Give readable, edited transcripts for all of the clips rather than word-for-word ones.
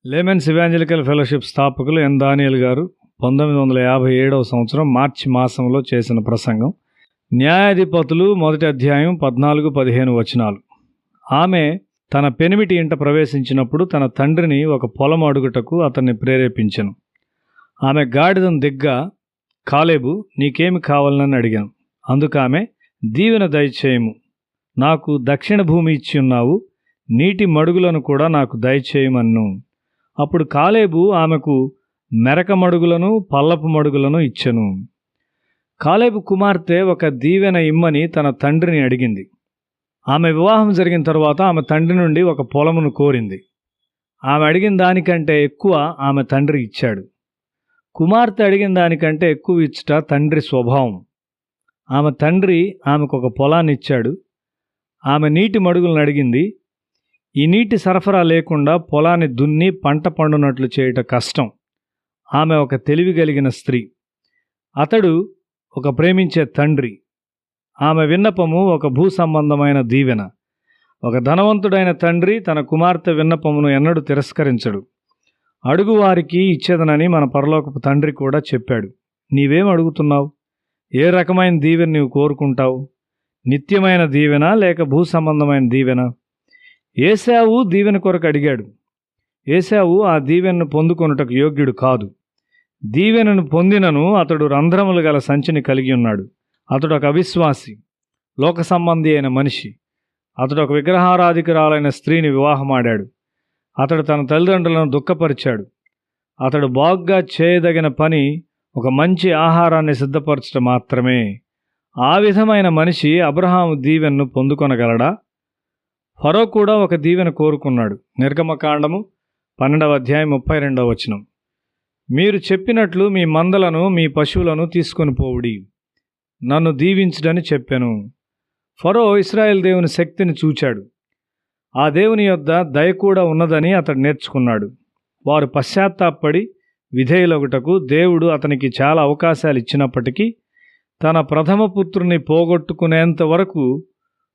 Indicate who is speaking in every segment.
Speaker 1: Laymen's evangelical fellowship స్థాపకులు ఎన్ దానియేల్ గారు 1957వ సంవత్సరం మార్చి మాసంలో చేసిన ప్రసంగం. న్యాయాధిపతులు 1వ అధ్యాయం 14-15 వచనాలు. ఆమె తన పెనిమిటి ఇంట ప్రవేశించినప్పుడు తన తండ్రిని ఒక పొలం అడుగుటకు అతన్ని ప్రేరేపించెను. ఆమె గాడిదను దిగ్గా, కాలేబు, నీకేమి కావాలని అడిగాను. అందుకు ఆమె, దీవెన దయచేయము, నాకు దక్షిణ భూమి ఇచ్చి ఉన్నావు, నీటి మడుగులను కూడా నాకు దయచేయమన్ను. అప్పుడు కాలేబు ఆమెకు మెరక మడుగులను పల్లపు మడుగులను ఇచ్చెను. కాలేబు కుమార్తె ఒక దీవెన ఇమ్మని తన తండ్రిని అడిగింది. ఆమె వివాహం జరిగిన తరువాత ఆమె తండ్రి నుండి ఒక పొలమును కోరింది. ఆమె అడిగిన దానికంటే ఎక్కువ ఆమె తండ్రి ఇచ్చాడు. కుమార్తె అడిగిన దానికంటే ఎక్కువ ఇచ్చుట తండ్రి స్వభావం. ఆమె తండ్రి ఆమెకు ఒక పొలాన్ని ఇచ్చాడు. ఆమె నీటి మడుగులను అడిగింది. ఈ నీటి సరఫరా లేకుండా పొలాన్ని దున్ని పంట పండునట్లు చేయుట కష్టం. ఆమె ఒక తెలివి కలిగిన స్త్రీ, అతడు ఒక ప్రేమించే తండ్రి. ఆమె విన్నపము ఒక భూ సంబంధమైన దీవెన. ఒక ధనవంతుడైన తండ్రి తన కుమార్తె విన్నపమును ఎన్నడూ తిరస్కరించడు. అడుగువారికి ఇచ్చేదనని మన పరలోకపు తండ్రి కూడా చెప్పాడు. నీవేం అడుగుతున్నావు? ఏ రకమైన దీవెన నీవు కోరుకుంటావు? నిత్యమైన దీవెన లేక భూ సంబంధమైన దీవెన? ఏశావు దీవెన కొరకు అడిగాడు. ఏశావు ఆ దీవెనను పొందుకొనుటకు యోగ్యుడు కాదు. దీవెనను పొందినను అతడు రంధ్రములు గల సంచిని కలిగి ఉన్నాడు. అతడు ఒక అవిశ్వాసి, లోక సంబంధి అయిన మనిషి. అతడు ఒక విగ్రహారాధికురాలైన స్త్రీని వివాహమాడాడు. అతడు తన తల్లిదండ్రులను దుఃఖపరిచాడు. అతడు బాగుగా చేయదగిన పని ఒక మంచి ఆహారాన్ని సిద్ధపరచడం మాత్రమే. ఆ విధమైన మనిషి అబ్రహాము దీవెనను పొందుకొనగలడా? ఫరో కూడా ఒక దీవెన కోరుకున్నాడు. నిర్గమకాండము 12వ అధ్యాయం 32వ వచనం. మీరు చెప్పినట్లు మీ మందలను మీ పశువులను తీసుకొని పోవుడి, నన్ను దీవించుడని చెప్పెను. ఫరో ఇశ్రాయేల్ దేవుని శక్తిని చూచాడు. ఆ దేవుని యొద్ద దయ కూడా ఉన్నదని అతడు నేర్చుకున్నాడు. వారు పశ్చాత్తాపడి విధేయులగుటకు దేవుడు అతనికి చాలా అవకాశాలు ఇచ్చినప్పటికీ తన ప్రథమ పుత్రుని పోగొట్టుకునేంత వరకు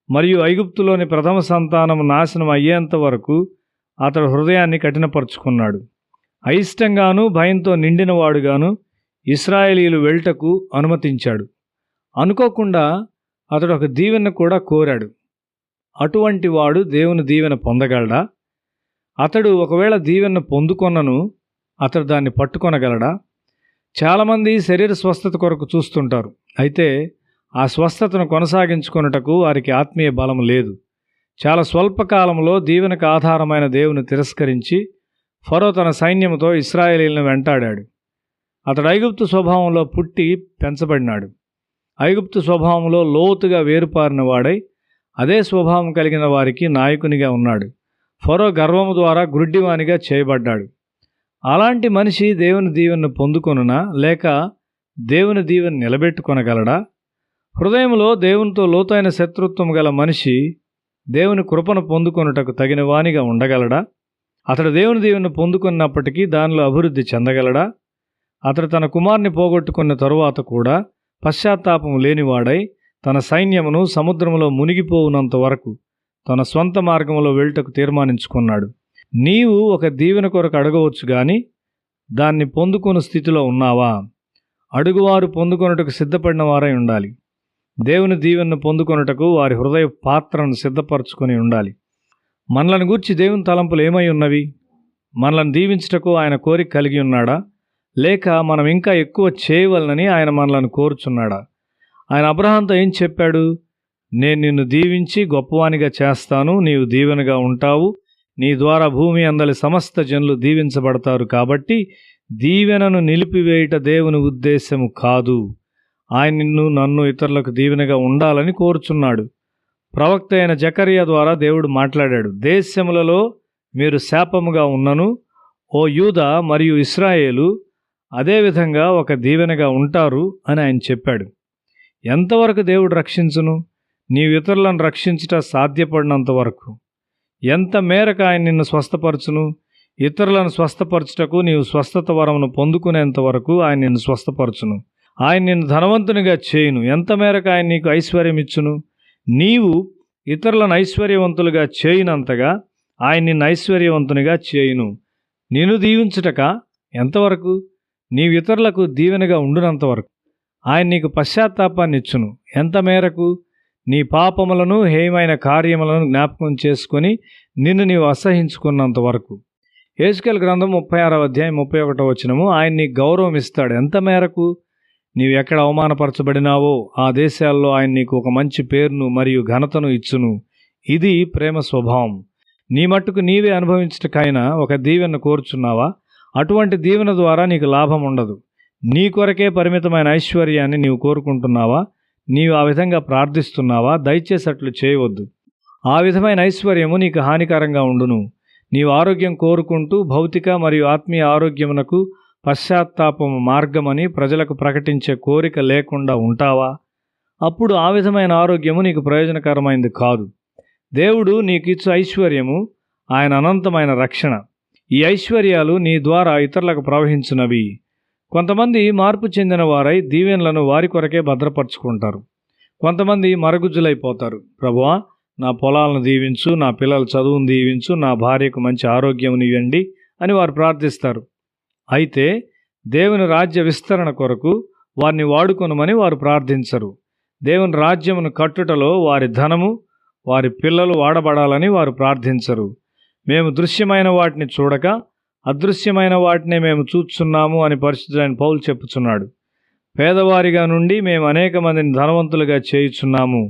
Speaker 1: మరియు ఐగుప్తులోని ప్రథమ సంతానం నాశనం అయ్యేంత వరకు అతడు హృదయాన్ని కఠినపరుచుకున్నాడు. అయిష్టంగాను భయంతో నిండినవాడుగాను ఇశ్రాయేలీయులు వెళ్ళటకు అనుమతించాడు. అనుకోకుండా అతడు ఒక దీవెన కూడా కోరాడు. అటువంటి వాడు దేవుని దీవెన పొందగలడా? అతడు ఒకవేళ దీవెన పొందుకొన్నను అతడు దాన్ని పట్టుకొనగలడా? చాలామంది శరీర స్వస్థత కొరకు చూస్తుంటారు. అయితే ఆ స్వస్థతను కొనసాగించుకొనుటకు వారికి ఆత్మీయ బలం లేదు. చాలా స్వల్పకాలంలో దీవెనకు ఆధారమైన దేవుని తిరస్కరించి ఫరో తన సైన్యముతో ఇశ్రాయేలీయులను వెంటాడాడు. అతడు ఐగుప్తు స్వభావంలో పుట్టి పెంచబడినాడు. ఐగుప్తు స్వభావంలో లోతుగా వేరుపారిన వాడై అదే స్వభావం కలిగిన వారికి నాయకునిగా ఉన్నాడు. ఫరో గర్వము ద్వారా గుడ్డివానిగా చేయబడ్డాడు. అలాంటి మనిషి దేవుని దీవెనను పొందుకొనునా లేక దేవుని దీవెన నిలబెట్టుకొనగలడా? హృదయంలో దేవునితో లోతైన శత్రుత్వం గల మనిషి దేవుని కృపను పొందుకొనుటకు తగిన వానిగా ఉండగలడా? అతడు దేవుని దీవెనను పొందుకున్నప్పటికీ దానిలో అభివృద్ధి చెందగలడా? అతడు తన కుమారుని పోగొట్టుకున్న తరువాత కూడా పశ్చాత్తాపం లేనివాడై తన సైన్యమును సముద్రంలో మునిగిపోవునంత వరకు తన స్వంత మార్గంలో వెళ్ళటకు తీర్మానించుకున్నాడు. నీవు ఒక దీవెన కొరకు అడగవచ్చు గాని దాన్ని పొందుకుని స్థితిలో ఉన్నావా? అడుగువారు పొందుకొనుటకు సిద్ధపడిన వారై ఉండాలి. దేవుని దీవెనను పొందుకొనుటకు వారి హృదయ పాత్రను సిద్ధపరచుకొని ఉండాలి. మనలను గూర్చి దేవుని తలంపులు ఏమై ఉన్నవి? మనలను దీవించుటకు ఆయన కోరిక కలిగి ఉన్నాడా? లేక మనం ఇంకా ఎక్కువ చేయవలనని ఆయన మనలను కోరుచున్నాడా? ఆయన అబ్రహాంతో ఏం చెప్పాడు? నేను నిన్ను దీవించి గొప్పవానిగా చేస్తాను, నీవు దీవెనగా ఉంటావు, నీ ద్వారా భూమి అందలి సమస్త జనులు దీవించబడతారు. కాబట్టి దీవెనను నిలిపివేయుట దేవుని ఉద్దేశము కాదు. ఆయన నిన్ను నన్ను ఇతరులకు దీవెనగా ఉండాలని కోరుచున్నాడు. ప్రవక్త అయిన జకరియా ద్వారా దేవుడు మాట్లాడాడు. దేశములలో మీరు శాపముగా ఉన్నను, ఓ యూదా మరియు ఇశ్రాయేలు అదేవిధంగా ఒక దీవెనగా ఉంటారు అని ఆయన చెప్పాడు. ఎంతవరకు దేవుడు రక్షించును? నీవు ఇతరులను రక్షించుట సాధ్యపడినంత వరకు. ఎంత మేరకు ఆయన నిన్ను స్వస్థపరచును? ఇతరులను స్వస్థపరచుటకు నీవు స్వస్థత వరమును పొందుకునేంత వరకు ఆయన నిన్ను స్వస్థపరచును. ఆయన నిన్ను ధనవంతునిగా చేయును. ఎంత మేరకు ఆయన నీకు ఐశ్వర్యం ఇచ్చును? నీవు ఇతరులను ఐశ్వర్యవంతులుగా చేయునంతగా ఆయన నిన్ను ఐశ్వర్యవంతునిగా చేయును. నిన్ను దీవించుటక ఎంతవరకు? నీవు ఇతరులకు దీవెనగా ఉండునంతవరకు. ఆయన నీకు పశ్చాత్తాపాన్ని ఇచ్చును. ఎంత మేరకు? నీ పాపములను హేయమైన కార్యములను జ్ఞాపకం చేసుకొని నిన్ను నీవు అసహించుకున్నంత వరకు. యెహెజ్కేలు గ్రంథం 36వ అధ్యాయం 31వ వచనము. ఆయన నీకు గౌరవం ఇస్తాడు. ఎంత మేరకు? నీవు ఎక్కడ అవమానపరచబడినావో ఆ దేశాల్లో ఆయన నీకు ఒక మంచి పేరును మరియు ఘనతను ఇచ్చును. ఇది ప్రేమ స్వభావం. నీ మట్టుకు నీవే అనుభవించటకైనా ఒక దీవెన కోరుచున్నావా? అటువంటి దీవెన ద్వారా నీకు లాభం ఉండదు. నీ కొరకే పరిమితమైన ఐశ్వర్యాన్ని నీవు కోరుకుంటున్నావా? నీవు ఆ విధంగా ప్రార్థిస్తున్నావా? దయచేసి అట్లు చేయవద్దు. ఆ విధమైన ఐశ్వర్యము నీకు హానికరంగా ఉండును. నీవు ఆరోగ్యం కోరుకుంటూ భౌతిక మరియు ఆత్మీయ ఆరోగ్యమునకు పశ్చాత్తాపము మార్గమని ప్రజలకు ప్రకటించే కోరిక లేకుండా ఉంటావా? అప్పుడు ఆ విధమైన ఆరోగ్యము నీకు ప్రయోజనకరమైనది కాదు. దేవుడు నీకిచ్చు ఐశ్వర్యము ఆయన అనంతమైన రక్షణ. ఈ ఐశ్వర్యాలు నీ ద్వారా ఇతరులకు ప్రవహించునవి. కొంతమంది మార్పు చెందిన వారై దీవెనలను వారి కొరకే భద్రపరుచుకుంటారు. కొంతమంది మరుగుజ్జులైపోతారు. ప్రభువా, నా పొలాలను దీవించు, నా పిల్లల చదువును దీవించు, నా భార్యకు మంచి ఆరోగ్యం ఇవ్వండి అని వారు ప్రార్థిస్తారు. అయితే దేవుని రాజ్య విస్తరణ కొరకు వారిని వాడుకొనమని వారు ప్రార్థించరు. దేవుని రాజ్యమును కట్టుటలో వారి ధనము, వారి పిల్లలు వాడబడాలని వారు ప్రార్థించరు. మేము దృశ్యమైన వాటిని చూడక అదృశ్యమైన వాటినే మేము చూస్తున్నాము అని పరిశుద్ధుడైన పౌలు చెప్పుచున్నాడు. పేదవారిగా నుండి మేము అనేక మందిని ధనవంతులుగా చేయుచున్నాము.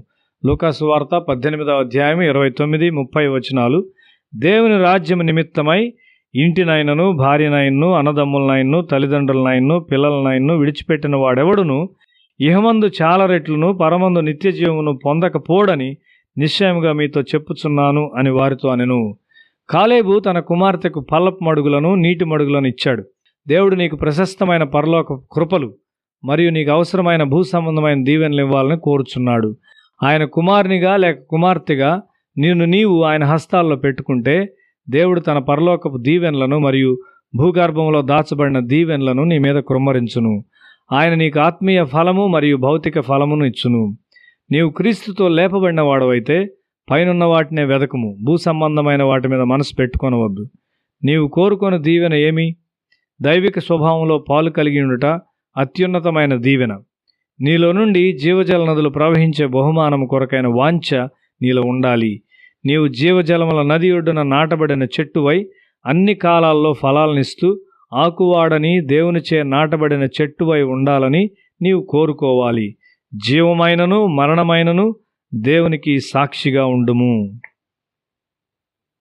Speaker 1: లూకాసు వార్త 18వ అధ్యాయం 29, 30 వచనాలు. దేవుని రాజ్యము నిమిత్తమై ఇంటినైనను, భార్యనైన్ను, అన్నదమ్ములనైన్ను, తల్లిదండ్రులనైన్ను, పిల్లలనైన్ను విడిచిపెట్టిన వాడెవడును ఇహమందు చాలా రెట్లను పరమందు నిత్య జీవమును పొందకపోడని నిశ్చయముగా మీతో చెప్పుచున్నాను అని వారితో అనెను. కాలేబు తన కుమార్తెకు పల్లపు మడుగులను, నీటి మడుగులను ఇచ్చాడు. దేవుడు నీకు ప్రశస్తమైన పరలోక కృపలు మరియు నీకు అవసరమైన భూ సంబంధమైన దీవెనలు ఇవ్వాలని కోరుచున్నాడు. ఆయన కుమారునిగా లేక కుమార్తెగా నీవు ఆయన హస్తాల్లో పెట్టుకుంటే దేవుడు తన పరలోకపు దీవెనలను మరియు భూగర్భంలో దాచబడిన దీవెనలను నీ మీద కృమ్మరించును. ఆయన నీకు ఆత్మీయ ఫలము మరియు భౌతిక ఫలమును ఇచ్చును. నీవు క్రీస్తుతో లేపబడిన వాడవైతే పైనున్న వాటినే వెదకము, భూ సంబంధమైన వాటి మీద మనసు పెట్టుకొనవద్దు. నీవు కోరుకొని దీవెన ఏమి? దైవిక స్వభావంలో పాలు కలిగి ఉండుట అత్యున్నతమైన దీవెన. నీలో నుండి జీవజల నదులు ప్రవహించే బహుమానము కొరకైన వాంఛ నీలో ఉండాలి. నీవు జీవజలముల నది ఒడ్డున నాటబడిన చెట్టువై అన్ని కాలాల్లో ఫలాలనిస్తూ ఆకువాడని దేవునిచే నాటబడిన చెట్టువై ఉండాలని నీవు కోరుకోవాలి. జీవమైనను మరణమైనను దేవునికి సాక్షిగా ఉండుము.